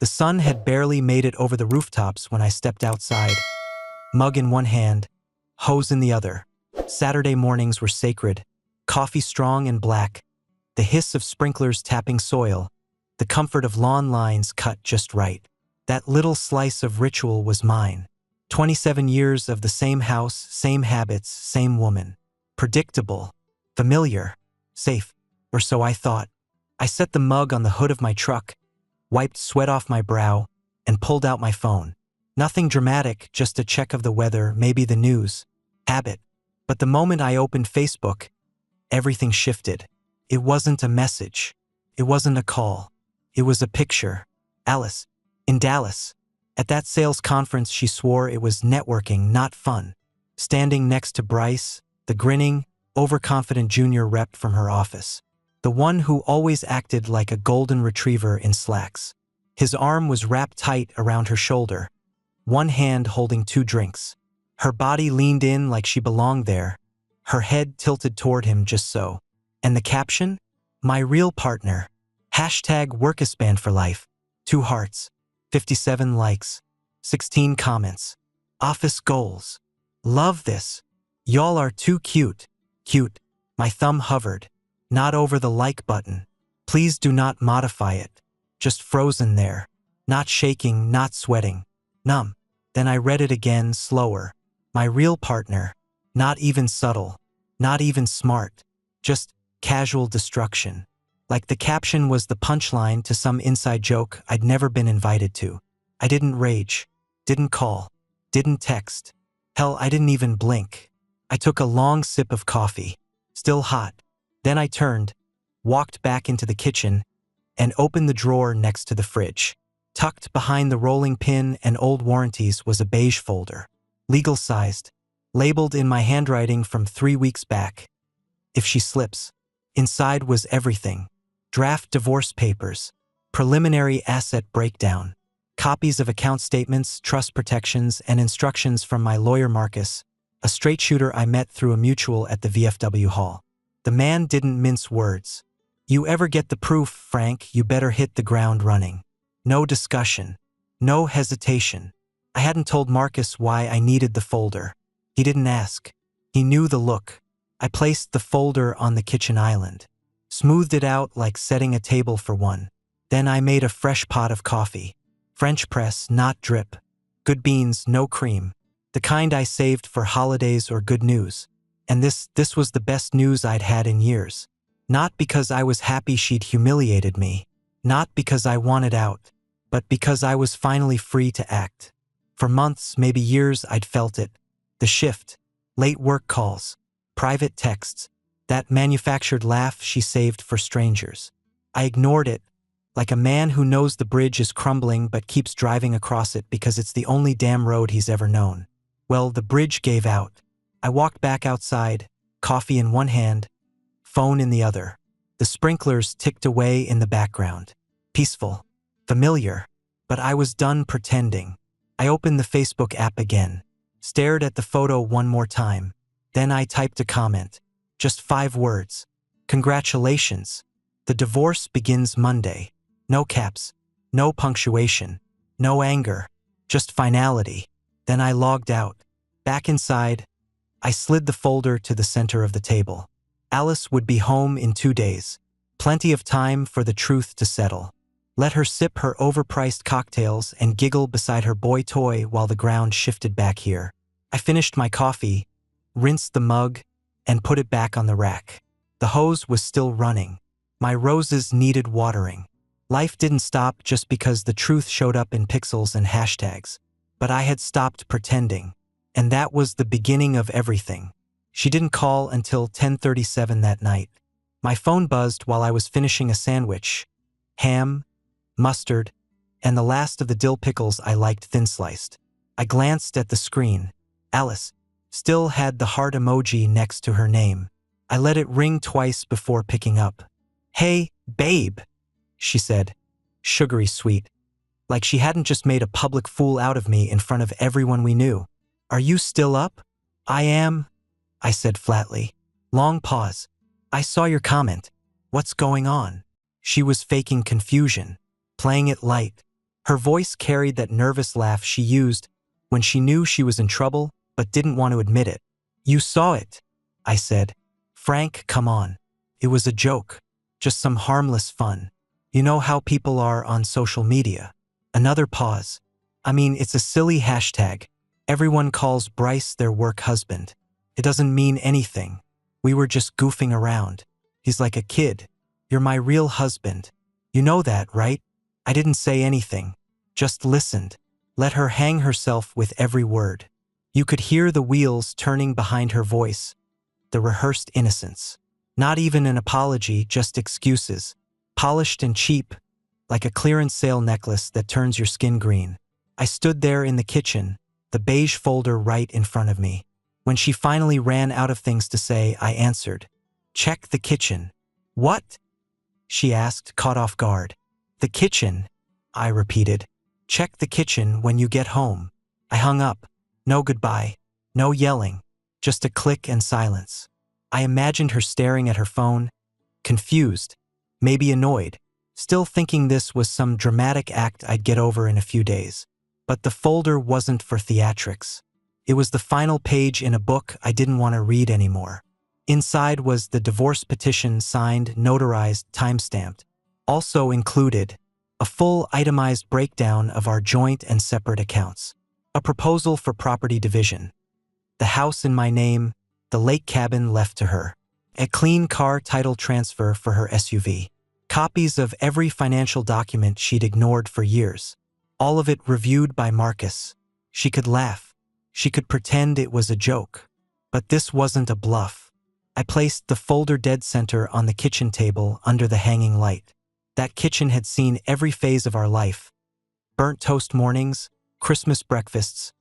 The sun had barely made it over the rooftops when I stepped outside, mug in one hand, hose in the other. Saturday mornings were sacred, coffee strong and black, the hiss of sprinklers tapping soil, the comfort of lawn lines cut just right. That little slice of ritual was mine. 27 years of the same house, same habits, same woman. Predictable, familiar, safe, or so I thought. I set the mug on the hood of my truck, wiped sweat off my brow, and pulled out my phone. Nothing dramatic, just a check of the weather, maybe the news. Habit. But the moment I opened Facebook, everything shifted. It wasn't a message. It wasn't a call. It was a picture. Alice, in Dallas. At that sales conference, she swore it was networking, not fun. Standing next to Bryce, the grinning, overconfident junior rep from her office. The one who always acted like a golden retriever in slacks. His arm was wrapped tight around her shoulder, one hand holding 2 drinks. Her body leaned in like she belonged there, her head tilted toward him just so. And the caption? My real partner. #workisband for life. 2 hearts. 57 likes. 16 comments. Office goals. Love this. Y'all are too cute. Cute. My thumb hovered. Not over the like button. Please do not modify it. Just frozen there. Not shaking, not sweating. Numb. Then I read it again, slower. My real partner. Not even subtle. Not even smart. Just casual destruction. Like the caption was the punchline to some inside joke I'd never been invited to. I didn't rage. Didn't call. Didn't text. Hell, I didn't even blink. I took a long sip of coffee. Still hot. Then I turned, walked back into the kitchen, and opened the drawer next to the fridge. Tucked behind the rolling pin and old warranties was a beige folder. Legal-sized. Labeled in my handwriting from 3 weeks back. If she slips. Inside was everything. Draft divorce papers. Preliminary asset breakdown. Copies of account statements, trust protections, and instructions from my lawyer Marcus, a straight shooter I met through a mutual at the VFW hall. The man didn't mince words. You ever get the proof, Frank, you better hit the ground running. No discussion. No hesitation. I hadn't told Marcus why I needed the folder. He didn't ask. He knew the look. I placed the folder on the kitchen island. Smoothed it out like setting a table for one. Then I made a fresh pot of coffee. French press, not drip. Good beans, no cream. The kind I saved for holidays or good news. And this was the best news I'd had in years. Not because I was happy she'd humiliated me. Not because I wanted out. But because I was finally free to act. For months, maybe years, I'd felt it. The shift. Late work calls. Private texts. That manufactured laugh she saved for strangers. I ignored it, like a man who knows the bridge is crumbling but keeps driving across it because it's the only damn road he's ever known. Well, the bridge gave out. I walked back outside, coffee in one hand, phone in the other. The sprinklers ticked away in the background. Peaceful. Familiar. But I was done pretending. I opened the Facebook app again, stared at the photo one more time. Then I typed a comment. Just 5 words. Congratulations. The divorce begins Monday. No caps. No punctuation. No anger. Just finality. Then I logged out. Back inside, I slid the folder to the center of the table. Alice would be home in 2 days. Plenty of time for the truth to settle. Let her sip her overpriced cocktails and giggle beside her boy toy while the ground shifted back here. I finished my coffee, rinsed the mug, and put it back on the rack. The hose was still running. My roses needed watering. Life didn't stop just because the truth showed up in pixels and hashtags. But I had stopped pretending. And that was the beginning of everything. She didn't call until 10:37 that night. My phone buzzed while I was finishing a sandwich. Ham, mustard, and the last of the dill pickles I liked thin-sliced. I glanced at the screen. Alice still had the heart emoji next to her name. I let it ring twice before picking up. Hey, babe, she said, sugary sweet, like she hadn't just made a public fool out of me in front of everyone we knew. Are you still up? I am, I said flatly. Long pause. I saw your comment. What's going on? She was faking confusion, playing it light. Her voice carried that nervous laugh she used when she knew she was in trouble but didn't want to admit it. "You saw it," I said. "Frank, come on. It was a joke. Just some harmless fun. You know how people are on social media." Another pause. "I mean, it's a silly hashtag. Everyone calls Bryce their work husband. It doesn't mean anything. We were just goofing around. He's like a kid. You're my real husband. You know that, right?" I didn't say anything. Just listened. Let her hang herself with every word. You could hear the wheels turning behind her voice. The rehearsed innocence. Not even an apology, just excuses. Polished and cheap, like a clearance sale necklace that turns your skin green. I stood there in the kitchen, the beige folder right in front of me. When she finally ran out of things to say, I answered, "Check the kitchen." "What?" she asked, caught off guard. "The kitchen," I repeated. "Check the kitchen when you get home." I hung up. No goodbye. No yelling. Just a click and silence. I imagined her staring at her phone, confused, maybe annoyed, still thinking this was some dramatic act I'd get over in a few days. But the folder wasn't for theatrics. It was the final page in a book I didn't want to read anymore. Inside was the divorce petition, signed, notarized, time-stamped. Also included, a full itemized breakdown of our joint and separate accounts. A proposal for property division. The house in my name, the lake cabin left to her. A clean car title transfer for her SUV. Copies of every financial document she'd ignored for years. All of it reviewed by Marcus. She could laugh. She could pretend it was a joke. But this wasn't a bluff. I placed the folder dead center on the kitchen table under the hanging light. That kitchen had seen every phase of our life. Burnt toast mornings, Christmas breakfasts,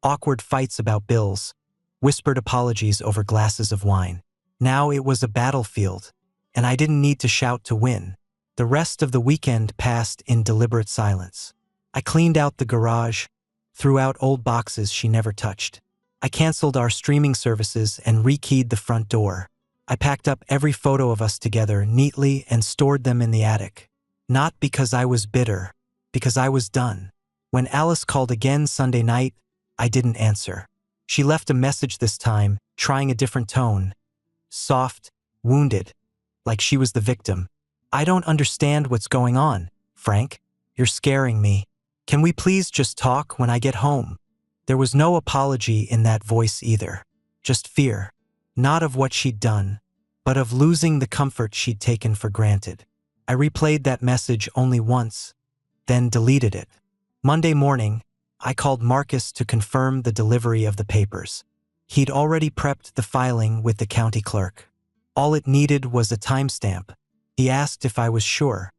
awkward fights about bills, whispered apologies over glasses of wine. Now it was a battlefield, and I didn't need to shout to win. The rest of the weekend passed in deliberate silence. I cleaned out the garage, threw out old boxes she never touched. I canceled our streaming services and rekeyed the front door. I packed up every photo of us together neatly and stored them in the attic. Not because I was bitter, because I was done. When Alice called again Sunday night, I didn't answer. She left a message this time, trying a different tone. Soft, wounded, like she was the victim. "I don't understand what's going on, Frank. You're scaring me. Can we please just talk when I get home?" There was no apology in that voice either. Just fear. Not of what she'd done, but of losing the comfort she'd taken for granted. I replayed that message only once, then deleted it. Monday morning, I called Marcus to confirm the delivery of the papers. He'd already prepped the filing with the county clerk. All it needed was a timestamp. He asked if I was sure.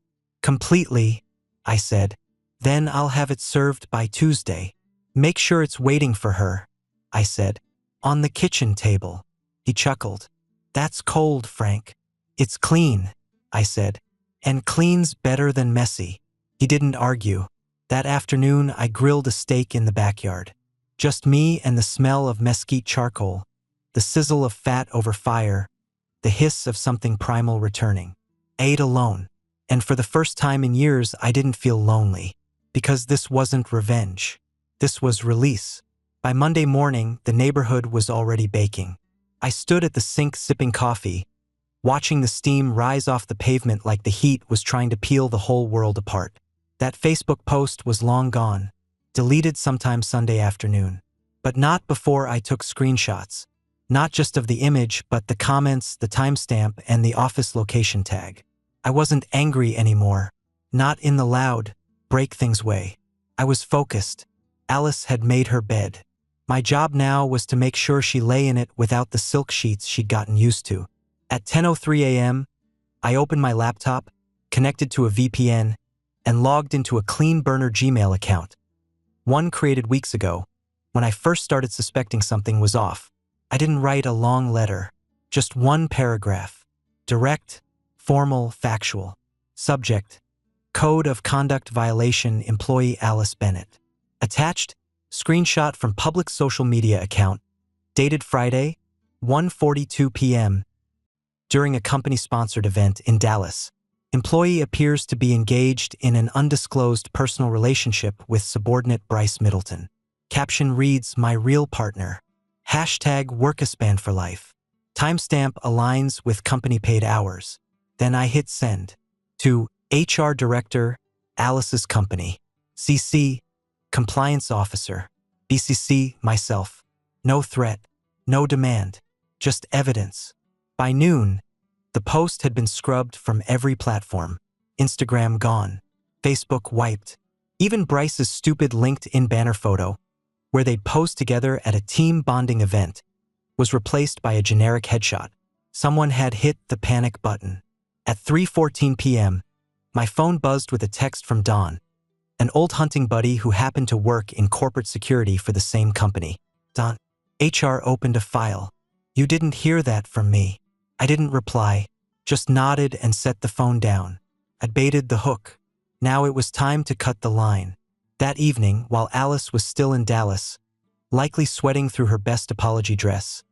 "Completely," I said. "Then I'll have it served by Tuesday." "Make sure it's waiting for her," I said. "On the kitchen table." He chuckled. "That's cold, Frank." "It's clean," I said. "And clean's better than messy." He didn't argue. That afternoon, I grilled a steak in the backyard. Just me and the smell of mesquite charcoal, the sizzle of fat over fire, the hiss of something primal returning. I ate alone. And for the first time in years, I didn't feel lonely. Because this wasn't revenge. This was release. By Monday morning, the neighborhood was already baking. I stood at the sink sipping coffee, watching the steam rise off the pavement like the heat was trying to peel the whole world apart. That Facebook post was long gone, deleted sometime Sunday afternoon. But not before I took screenshots. Not just of the image, but the comments, the timestamp, and the office location tag. I wasn't angry anymore. Not in the loud, break things way. I was focused. Alice had made her bed. My job now was to make sure she lay in it without the silk sheets she'd gotten used to. At 10:03 a.m., I opened my laptop, connected to a VPN, and logged into a clean burner Gmail account. One created weeks ago, when I first started suspecting something was off. I didn't write a long letter, just one paragraph. Direct, formal, factual. Subject: Code of Conduct Violation, Employee Alice Bennett. Attached: screenshot from public social media account, dated Friday, 1:42 p.m., during a company-sponsored event in Dallas. Employee appears to be engaged in an undisclosed personal relationship with subordinate Bryce Middleton. Caption reads, "My real partner. Hashtag workispan for life. Timestamp aligns with company paid hours." Then I hit send. To HR Director, Alice's company. CC, Compliance Officer. BCC, myself. No threat, no demand, just evidence. By noon, the post had been scrubbed from every platform. Instagram gone. Facebook wiped. Even Bryce's stupid LinkedIn banner photo, where they'd posed together at a team bonding event, was replaced by a generic headshot. Someone had hit the panic button. At 3:14 p.m., my phone buzzed with a text from Don, an old hunting buddy who happened to work in corporate security for the same company. "Don, HR opened a file. You didn't hear that from me." I didn't reply, just nodded and set the phone down. I'd baited the hook. Now it was time to cut the line. That evening, while Alice was still in Dallas, likely sweating through her best apology dress,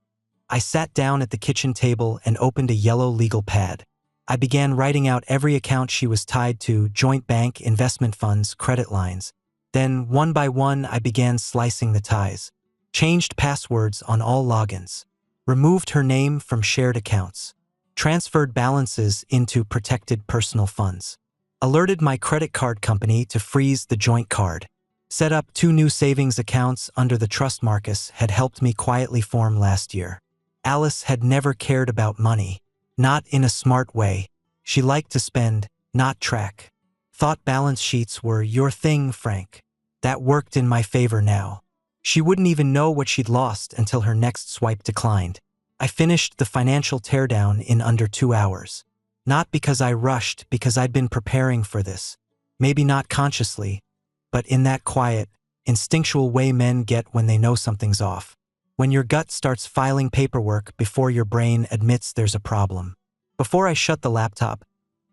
I sat down at the kitchen table and opened a yellow legal pad. I began writing out every account she was tied to: joint bank, investment funds, credit lines. Then, one by one, I began slicing the ties. Changed passwords on all logins. Removed her name from shared accounts. Transferred balances into protected personal funds. Alerted my credit card company to freeze the joint card. Set up 2 new savings accounts under the trust Marcus had helped me quietly form last year. Alice had never cared about money. Not in a smart way. She liked to spend, not track. Thought balance sheets were your thing, Frank. That worked in my favor now. She wouldn't even know what she'd lost until her next swipe declined. I finished the financial teardown in under 2 hours. Not because I rushed, because I'd been preparing for this. Maybe not consciously, but in that quiet, instinctual way men get when they know something's off. When your gut starts filing paperwork before your brain admits there's a problem. Before I shut the laptop,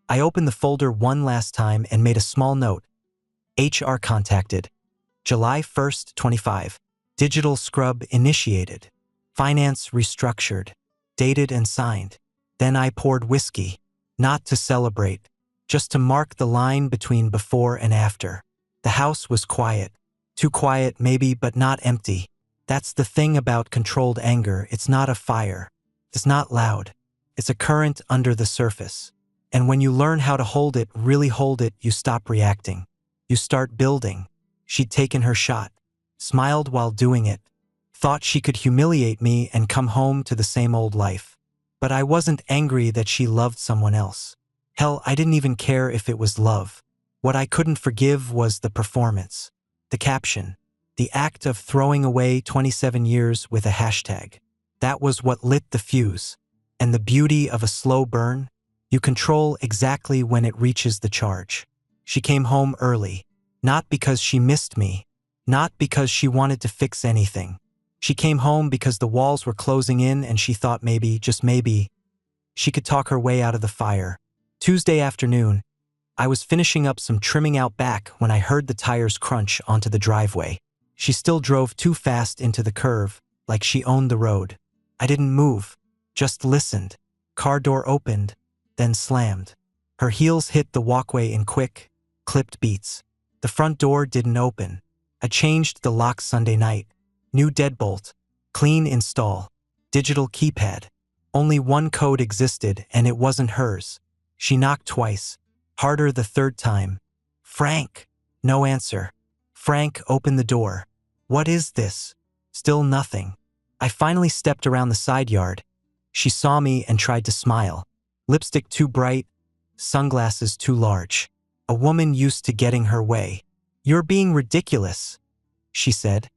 I opened the folder one last time and made a small note. HR contacted. July 1st, 25. Digital scrub initiated. Finance restructured. Dated and signed. Then I poured whiskey. Not to celebrate, just to mark the line between before and after. The house was quiet. Too quiet, maybe, but not empty. That's the thing about controlled anger. It's not a fire. It's not loud. It's a current under the surface. And when you learn how to hold it, really hold it, you stop reacting. You start building. She'd taken her shot. Smiled while doing it. Thought she could humiliate me and come home to the same old life. But I wasn't angry that she loved someone else. Hell, I didn't even care if it was love. What I couldn't forgive was the performance. The caption. The act of throwing away 27 years with a hashtag. That was what lit the fuse. And the beauty of a slow burn? You control exactly when it reaches the charge. She came home early. Not because she missed me. Not because she wanted to fix anything. She came home because the walls were closing in and she thought maybe, just maybe, she could talk her way out of the fire. Tuesday afternoon, I was finishing up some trimming out back when I heard the tires crunch onto the driveway. She still drove too fast into the curve, like she owned the road. I didn't move, just listened. Car door opened, then slammed. Her heels hit the walkway in quick, clipped beats. The front door didn't open. I changed the lock Sunday night. New deadbolt, clean install, digital keypad. Only one code existed and it wasn't hers. She knocked twice, harder the third time. "Frank!" No answer. Frank opened the door. "What is this?" Still nothing. I finally stepped around the side yard. She saw me and tried to smile. Lipstick too bright, sunglasses too large. A woman used to getting her way. "You're being ridiculous," she said,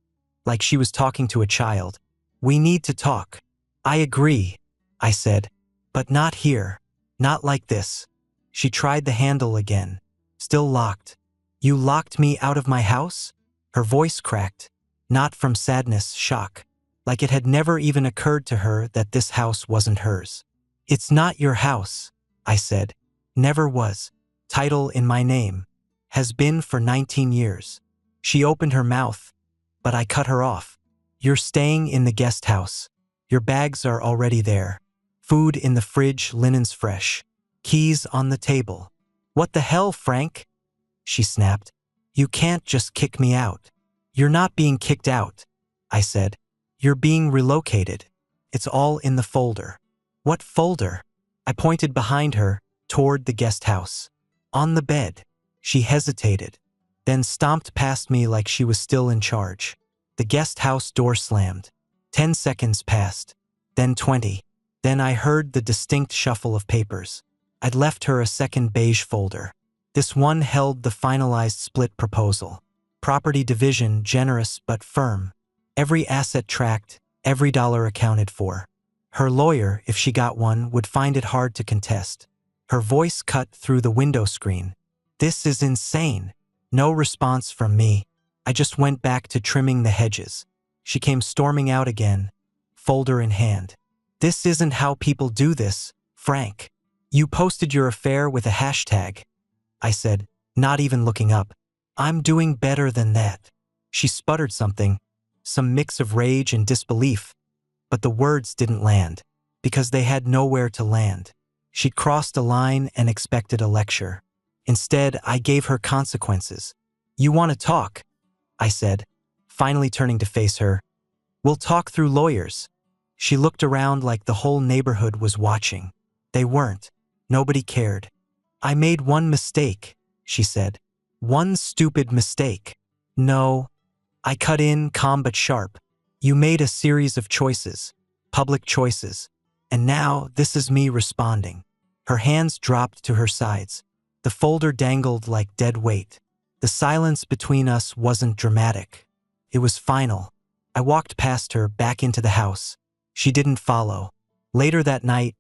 like she was talking to a child. "We need to talk." "I agree," I said, "but not here. Not like this." She tried the handle again. Still locked. "You locked me out of my house?" Her voice cracked. Not from sadness, shock. Like it had never even occurred to her that this house wasn't hers. "It's not your house," I said. "Never was. Title in my name. Has been for 19 years. She opened her mouth, but I cut her off. "You're staying in the guest house. Your bags are already there. Food in the fridge, linens fresh. Keys on the table. "What the hell, Frank?" she snapped. "You can't just kick me out." "You're not being kicked out," I said. "You're being relocated. It's all in the folder." "What folder?" I pointed behind her, toward the guest house. "On the bed." She hesitated, then stomped past me like she was still in charge. The guest house door slammed. 10 seconds passed, then 20. Then I heard the distinct shuffle of papers. I'd left her a second beige folder. This one held the finalized split proposal. Property division, generous but firm. Every asset tracked, every dollar accounted for. Her lawyer, if she got one, would find it hard to contest. Her voice cut through the window screen. "This is insane." No response from me. I just went back to trimming the hedges. She came storming out again, folder in hand. "This isn't how people do this, Frank. You posted your affair with a hashtag," I said, not even looking up. "I'm doing better than that." She sputtered something, some mix of rage and disbelief, but the words didn't land, because they had nowhere to land. She'd crossed a line and expected a lecture. Instead, I gave her consequences. "You want to talk?" I said, finally turning to face her. "We'll talk through lawyers." She looked around like the whole neighborhood was watching. They weren't. Nobody cared. "I made one mistake," she said. "One stupid mistake." "No." I cut in, calm but sharp. "You made a series of choices, public choices. And now this is me responding." Her hands dropped to her sides. The folder dangled like dead weight. The silence between us wasn't dramatic. It was final. I walked past her, back into the house. She didn't follow. Later that night,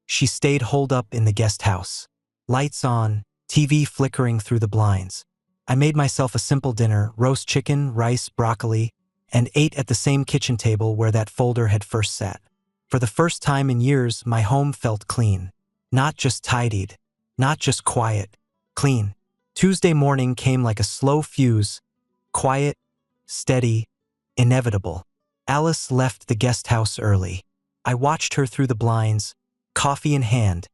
she stayed holed up in the guest house. Lights on, TV flickering through the blinds. I made myself a simple dinner, roast chicken, rice, broccoli, and ate at the same kitchen table where that folder had first sat. For the first time in years, my home felt clean. Not just tidied, not just quiet, clean. Tuesday morning came like a slow fuse, quiet, steady, inevitable. Alice left the guest house early. I watched her through the blinds, coffee in hand,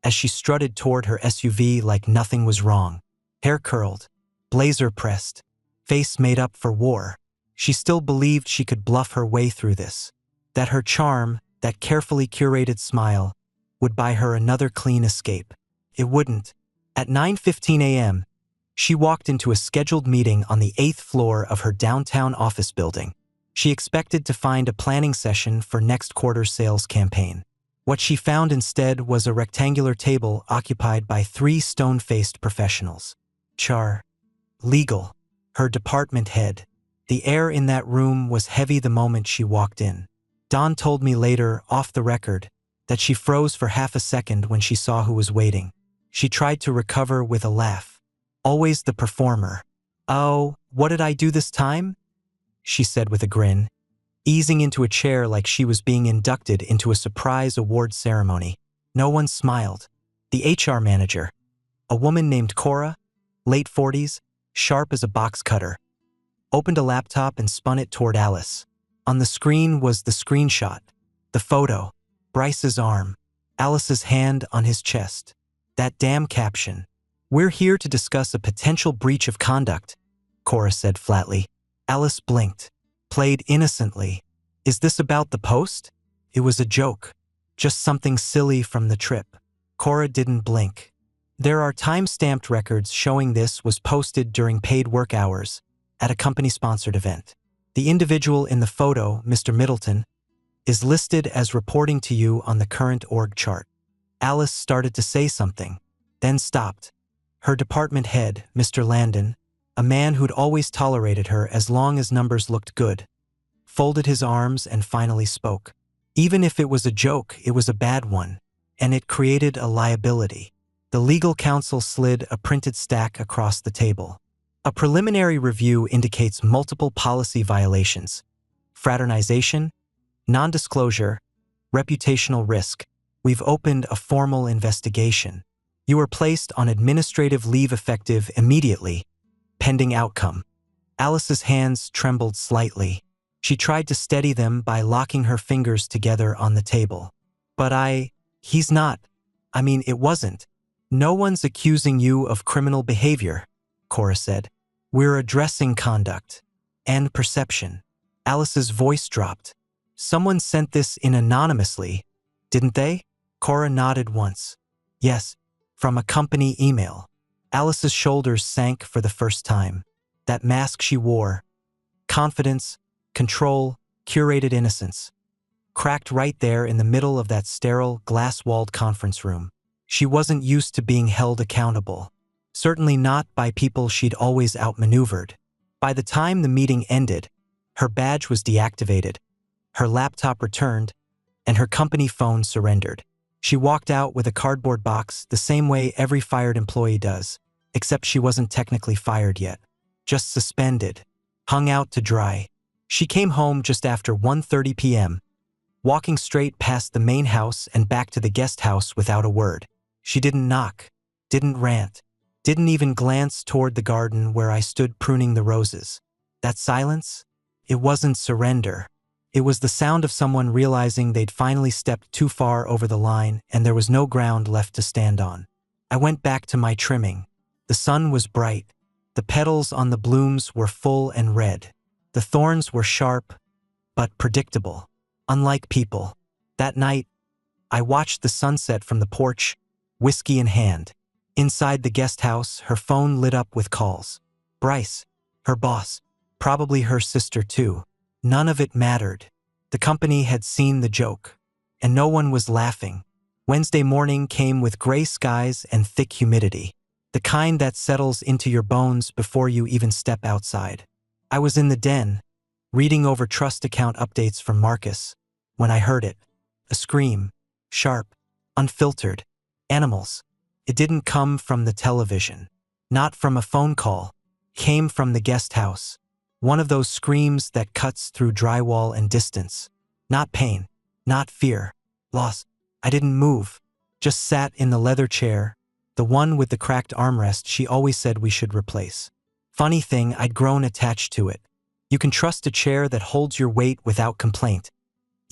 as she strutted toward her SUV like nothing was wrong. Hair curled, blazer pressed, face made up for war. She still believed she could bluff her way through this. That her charm, that carefully curated smile, would buy her another clean escape. It wouldn't. At 9:15 a.m., she walked into a scheduled meeting on the 8th floor of her downtown office building. She expected to find a planning session for next quarter's sales campaign. What she found instead was a rectangular table occupied by 3 stone-faced professionals. HR, legal, her department head. The air in that room was heavy the moment she walked in. Dawn told me later, off the record, that she froze for half a second when she saw who was waiting. She tried to recover with a laugh. Always the performer. "Oh, what did I do this time?" she said with a grin, easing into a chair like she was being inducted into a surprise award ceremony. No one smiled. The HR manager, a woman named Cora, late 40s, sharp as a box cutter, opened a laptop and spun it toward Alice. On the screen was the screenshot, the photo, Bryce's arm, Alice's hand on his chest. That damn caption. "We're here to discuss a potential breach of conduct," Cora said flatly. Alice blinked, played innocently. "Is this about the post?" It was a joke, just something silly from the trip. Cora didn't blink. "There are time-stamped records showing this was posted during paid work hours at a company-sponsored event. The individual in the photo, Mr. Middleton, is listed as reporting to you on the current org chart." Alice started to say something, then stopped. Her department head, Mr. Landon, a man who'd always tolerated her as long as numbers looked good, folded his arms and finally spoke. Even if it was a joke, it was a bad one, and it created a liability. The legal counsel slid a printed stack across the table. "A preliminary review indicates multiple policy violations: fraternization, non-disclosure, reputational risk. We've opened a formal investigation. You are placed on administrative leave effective immediately, pending outcome." Alice's hands trembled slightly. She tried to steady them by locking her fingers together on the table. But he's not. It wasn't. No one's accusing you of criminal behavior, Cora said. We're addressing conduct and perception. Alice's voice dropped. Someone sent this in anonymously, didn't they? Cora nodded once. Yes, from a company email. Alice's shoulders sank for the first time. That mask she wore, confidence, control, curated innocence, cracked right there in the middle of that sterile, glass-walled conference room. She wasn't used to being held accountable. Certainly not by people she'd always outmaneuvered. By the time the meeting ended, her badge was deactivated, her laptop returned, and her company phone surrendered. She walked out with a cardboard box the same way every fired employee does, except she wasn't technically fired yet. Just suspended, hung out to dry. She came home just after 1:30 p.m., walking straight past the main house and back to the guest house without a word. She didn't knock, didn't rant, didn't even glance toward the garden where I stood pruning the roses. That silence? It wasn't surrender. It was the sound of someone realizing they'd finally stepped too far over the line and there was no ground left to stand on. I went back to my trimming. The sun was bright. The petals on the blooms were full and red. The thorns were sharp, but predictable. Unlike people. That night, I watched the sunset from the porch, whiskey in hand. Inside the guest house, her phone lit up with calls. Bryce, her boss, probably her sister too. None of it mattered. The company had seen the joke, and no one was laughing. Wednesday morning came with gray skies and thick humidity, the kind that settles into your bones before you even step outside. I was in the den, reading over trust account updates from Marcus, when I heard it. A scream, sharp, unfiltered. Animals. It didn't come from the television, not from a phone call. It came from the guest house. One of those screams that cuts through drywall and distance. Not pain, not fear, loss. I didn't move, just sat in the leather chair, the one with the cracked armrest she always said we should replace. Funny thing, I'd grown attached to it. You can trust a chair that holds your weight without complaint,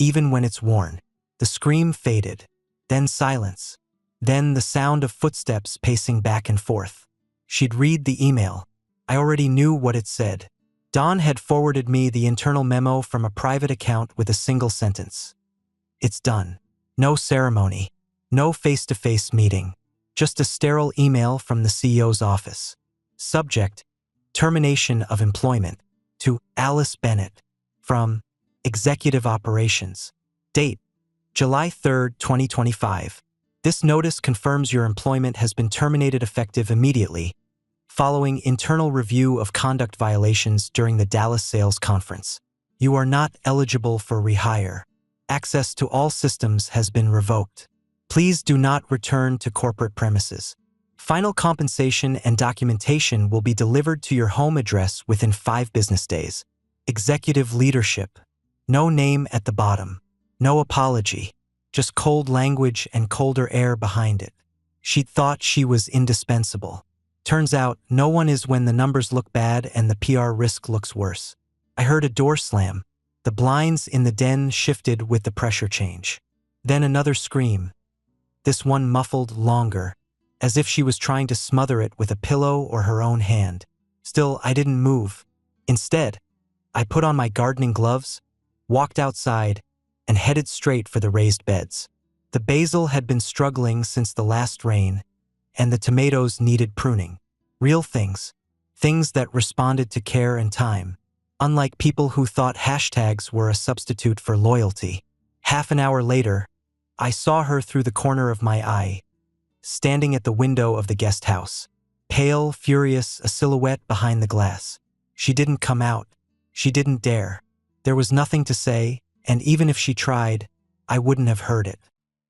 even when it's worn. The scream faded, then silence, then the sound of footsteps pacing back and forth. She'd read the email. I already knew what it said. Don had forwarded me the internal memo from a private account with a single sentence. It's done. No ceremony. No face-to-face meeting. Just a sterile email from the CEO's office. Subject: termination of employment. To Alice Bennett. From Executive Operations. Date: July 3, 2025. This notice confirms your employment has been terminated effective immediately, following internal review of conduct violations during the Dallas sales conference. You are not eligible for rehire. Access to all systems has been revoked. Please do not return to corporate premises. Final compensation and documentation will be delivered to your home address within 5 business days. Executive leadership. No name at the bottom. No apology. Just cold language and colder air behind it. She'd thought she was indispensable. Turns out, no one is when the numbers look bad and the PR risk looks worse. I heard a door slam. The blinds in the den shifted with the pressure change. Then another scream. This one muffled longer, as if she was trying to smother it with a pillow or her own hand. Still, I didn't move. Instead, I put on my gardening gloves, walked outside, and headed straight for the raised beds. The basil had been struggling since the last rain, and the tomatoes needed pruning. Real things. Things that responded to care and time. Unlike people who thought hashtags were a substitute for loyalty. Half an hour later, I saw her through the corner of my eye, standing at the window of the guest house. Pale, furious, a silhouette behind the glass. She didn't come out. She didn't dare. There was nothing to say, and even if she tried, I wouldn't have heard it.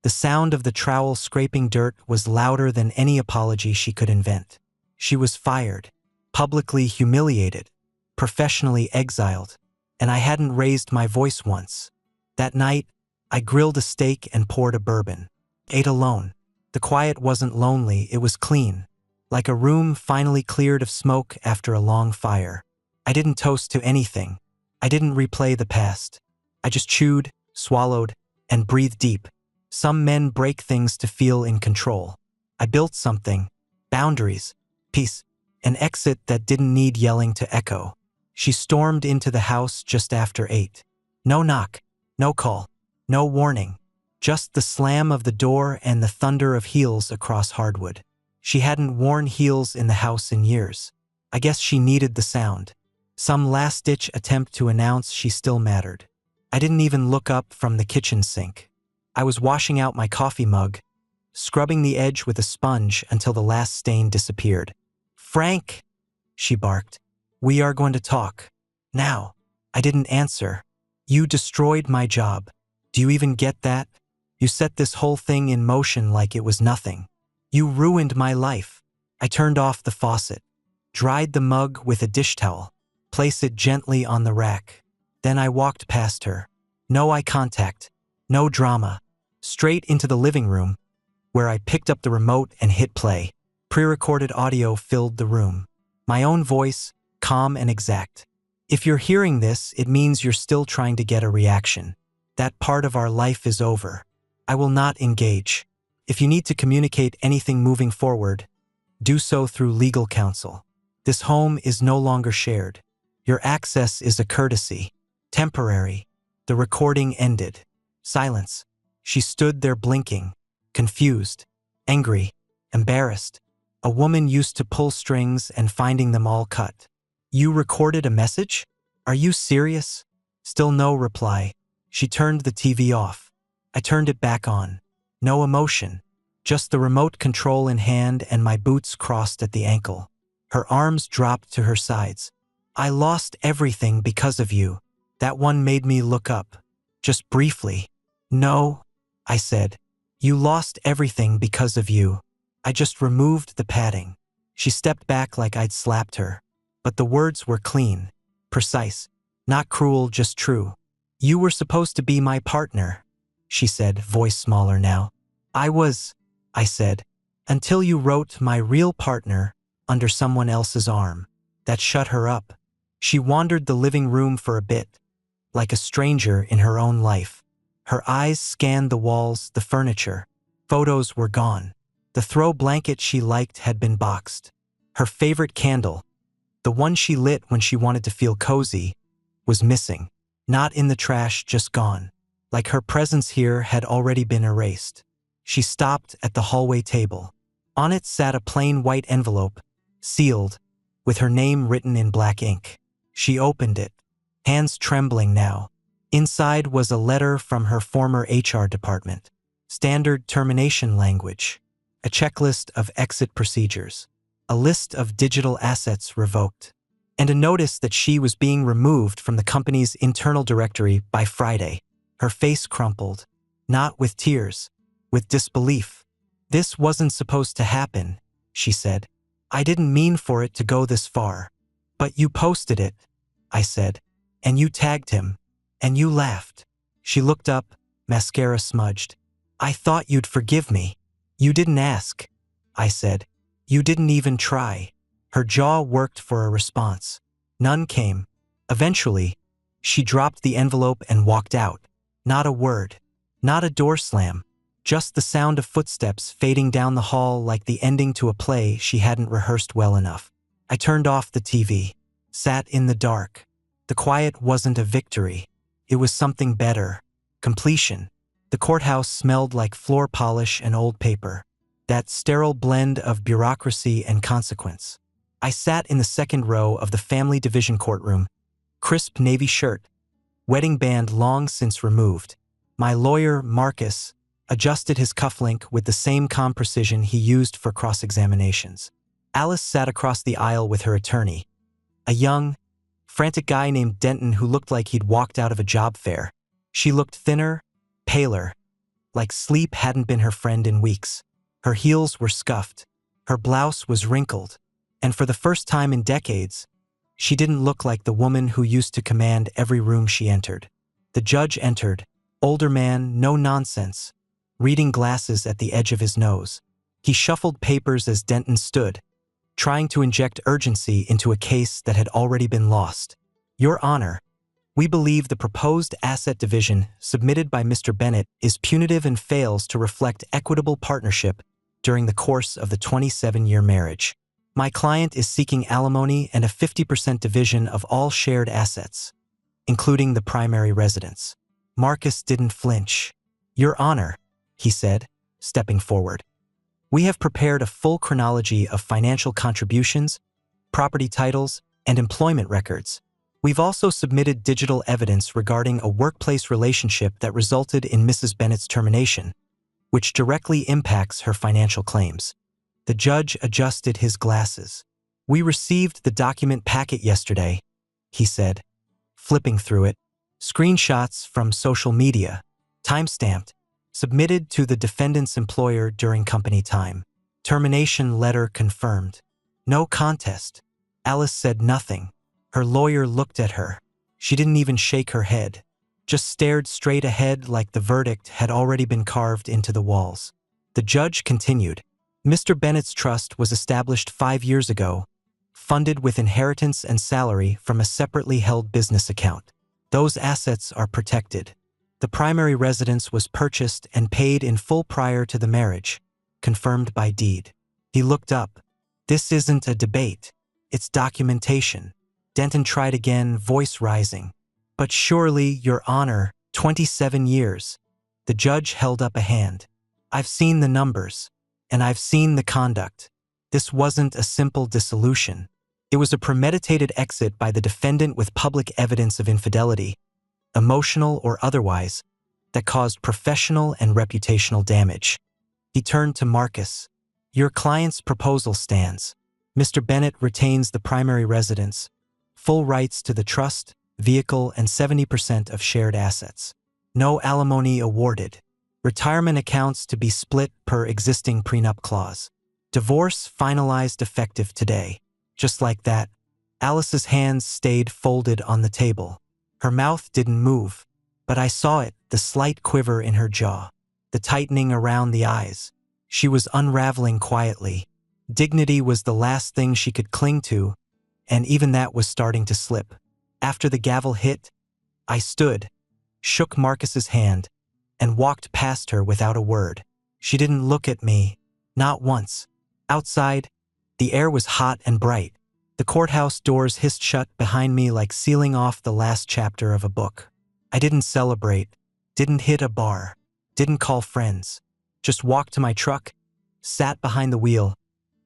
The sound of the trowel scraping dirt was louder than any apology she could invent. She was fired, publicly humiliated, professionally exiled, and I hadn't raised my voice once. That night, I grilled a steak and poured a bourbon. Ate alone. The quiet wasn't lonely, it was clean, like a room finally cleared of smoke after a long fire. I didn't toast to anything. I didn't replay the past. I just chewed, swallowed, and breathed deep. Some men break things to feel in control. I built something. Boundaries. Peace. An exit that didn't need yelling to echo. She stormed into the house just after 8. No knock. No call. No warning. Just the slam of the door and the thunder of heels across hardwood. She hadn't worn heels in the house in years. I guess she needed the sound. Some last-ditch attempt to announce she still mattered. I didn't even look up from the kitchen sink. I was washing out my coffee mug, scrubbing the edge with a sponge until the last stain disappeared. "Frank," she barked. "We are going to talk. Now." I didn't answer. "You destroyed my job. Do you even get that? You set this whole thing in motion like it was nothing. You ruined my life." I turned off the faucet, dried the mug with a dish towel, placed it gently on the rack. Then I walked past her. No eye contact, no drama. Straight into the living room, where I picked up the remote and hit play. Pre-recorded audio filled the room. My own voice, calm and exact. "If you're hearing this, it means you're still trying to get a reaction. That part of our life is over. I will not engage. If you need to communicate anything moving forward, do so through legal counsel. This home is no longer shared. Your access is a courtesy. Temporary." The recording ended. Silence. She stood there blinking, confused, angry, embarrassed. A woman used to pull strings and finding them all cut. "You recorded a message? Are you serious?" Still no reply. She turned the TV off. I turned it back on. No emotion. Just the remote control in hand and my boots crossed at the ankle. Her arms dropped to her sides. "I lost everything because of you." That one made me look up. Just briefly. "No," I said. "You lost everything because of you. I just removed the padding." She stepped back like I'd slapped her. But the words were clean, precise, not cruel, just true. "You were supposed to be my partner," she said, voice smaller now. "I was," I said, "until you wrote my real partner under someone else's arm." That shut her up. She wandered the living room for a bit, like a stranger in her own life. Her eyes scanned the walls, the furniture. Photos were gone. The throw blanket she liked had been boxed. Her favorite candle, the one she lit when she wanted to feel cozy, was missing. Not in the trash, just gone. Like her presence here had already been erased. She stopped at the hallway table. On it sat a plain white envelope, sealed, with her name written in black ink. She opened it, hands trembling now. Inside was a letter from her former HR department. Standard termination language. A checklist of exit procedures. A list of digital assets revoked. And a notice that she was being removed from the company's internal directory by Friday. Her face crumpled. Not with tears, with disbelief. "This wasn't supposed to happen," she said. "I didn't mean for it to go this far." "But you posted it," I said. "And you tagged him. And you laughed." She looked up, mascara smudged. "I thought you'd forgive me." "You didn't ask," I said. "You didn't even try." Her jaw worked for a response. None came. Eventually, she dropped the envelope and walked out. Not a word. Not a door slam. Just the sound of footsteps fading down the hall like the ending to a play she hadn't rehearsed well enough. I turned off the TV. Sat in the dark. The quiet wasn't a victory. It was something better. Completion. The courthouse smelled like floor polish and old paper. That sterile blend of bureaucracy and consequence. I sat in the second row of the family division courtroom. Crisp navy shirt. Wedding band long since removed. My lawyer, Marcus, adjusted his cufflink with the same calm precision he used for cross-examinations. Alice sat across the aisle with her attorney. A young, frantic guy named Denton who looked like he'd walked out of a job fair. She looked thinner, paler, like sleep hadn't been her friend in weeks. Her heels were scuffed. Her blouse was wrinkled. And for the first time in decades, she didn't look like the woman who used to command every room she entered. The judge entered, older man, no nonsense, reading glasses at the edge of his nose. He shuffled papers as Denton stood, trying to inject urgency into a case that had already been lost. "Your Honor, we believe the proposed asset division submitted by Mr. Bennett is punitive and fails to reflect equitable partnership during the course of the 27-year marriage. My client is seeking alimony and a 50% division of all shared assets, including the primary residence. Marcus didn't flinch. Your Honor, he said, stepping forward. We have prepared a full chronology of financial contributions, property titles, and employment records. We've also submitted digital evidence regarding a workplace relationship that resulted in Mrs. Bennett's termination, which directly impacts her financial claims. The judge adjusted his glasses. We received the document packet yesterday, he said, flipping through it. Screenshots from social media, time-stamped, submitted to the defendant's employer during company time. Termination letter confirmed. No contest. Alice said nothing. Her lawyer looked at her. She didn't even shake her head, just stared straight ahead like the verdict had already been carved into the walls. The judge continued. Mr. Bennett's trust was established 5 years ago, funded with inheritance and salary from a separately held business account. Those assets are protected. The primary residence was purchased and paid in full prior to the marriage, confirmed by deed. He looked up. This isn't a debate. It's documentation. Denton tried again, voice rising. But surely, Your Honor, 27 years. The judge held up a hand. I've seen the numbers, and I've seen the conduct. This wasn't a simple dissolution. It was a premeditated exit by the defendant with public evidence of infidelity, emotional or otherwise, that caused professional and reputational damage. He turned to Marcus. Your client's proposal stands. Mr. Bennett retains the primary residence, full rights to the trust, vehicle, and 70% of shared assets. No alimony awarded. Retirement accounts to be split per existing prenup clause. Divorce finalized effective today. Just like that, Alice's hands stayed folded on the table. Her mouth didn't move, but I saw it, the slight quiver in her jaw, the tightening around the eyes. She was unraveling quietly. Dignity was the last thing she could cling to, and even that was starting to slip. After the gavel hit, I stood, shook Marcus's hand, and walked past her without a word. She didn't look at me, not once. Outside, the air was hot and bright. The courthouse doors hissed shut behind me like sealing off the last chapter of a book. I didn't celebrate, didn't hit a bar, didn't call friends. Just walked to my truck, sat behind the wheel,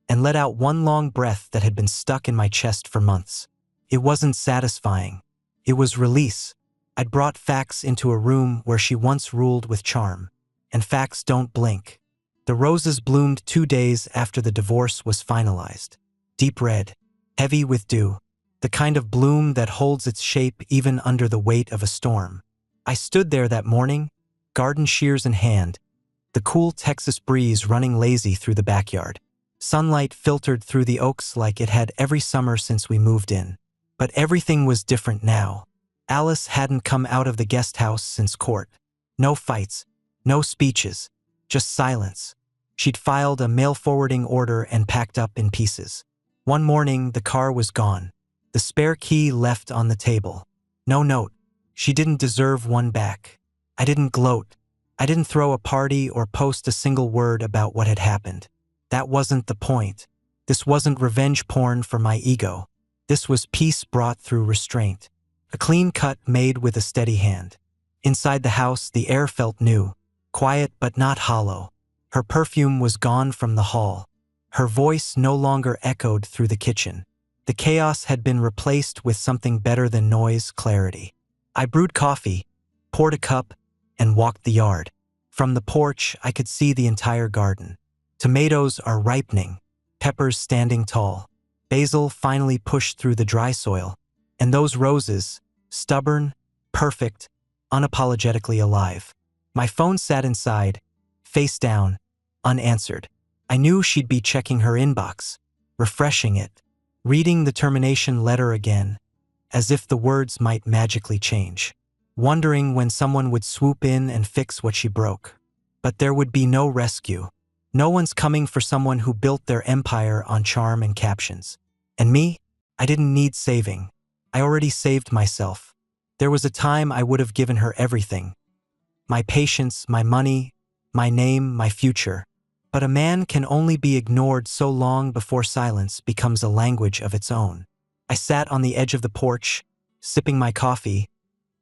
and let out one long breath that had been stuck in my chest for months. It wasn't satisfying. It was release. I'd brought facts into a room where she once ruled with charm. And facts don't blink. The roses bloomed 2 days after the divorce was finalized. Deep red, heavy with dew, the kind of bloom that holds its shape even under the weight of a storm. I stood there that morning, garden shears in hand, the cool Texas breeze running lazy through the backyard. Sunlight filtered through the oaks like it had every summer since we moved in. But everything was different now. Alice hadn't come out of the guest house since court. No fights, no speeches, just silence. She'd filed a mail forwarding order and packed up in pieces. One morning, the car was gone. The spare key left on the table. No note. She didn't deserve one back. I didn't gloat. I didn't throw a party or post a single word about what had happened. That wasn't the point. This wasn't revenge porn for my ego. This was peace brought through restraint. A clean cut made with a steady hand. Inside the house, the air felt new, quiet but not hollow. Her perfume was gone from the hall. Her voice no longer echoed through the kitchen. The chaos had been replaced with something better than noise, clarity. I brewed coffee, poured a cup, and walked the yard. From the porch, I could see the entire garden. Tomatoes are ripening, peppers standing tall. Basil finally pushed through the dry soil. And those roses, stubborn, perfect, unapologetically alive. My phone sat inside, face down, unanswered. I knew she'd be checking her inbox, refreshing it, reading the termination letter again, as if the words might magically change, wondering when someone would swoop in and fix what she broke. But there would be no rescue. No one's coming for someone who built their empire on charm and captions. And me? I didn't need saving. I already saved myself. There was a time I would have given her everything. My patience, my money, my name, my future. But a man can only be ignored so long before silence becomes a language of its own. I sat on the edge of the porch, sipping my coffee,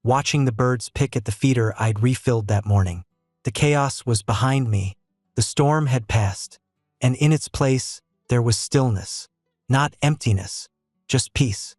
watching the birds pick at the feeder I'd refilled that morning. The chaos was behind me, the storm had passed, and in its place there was stillness. Not emptiness, just peace.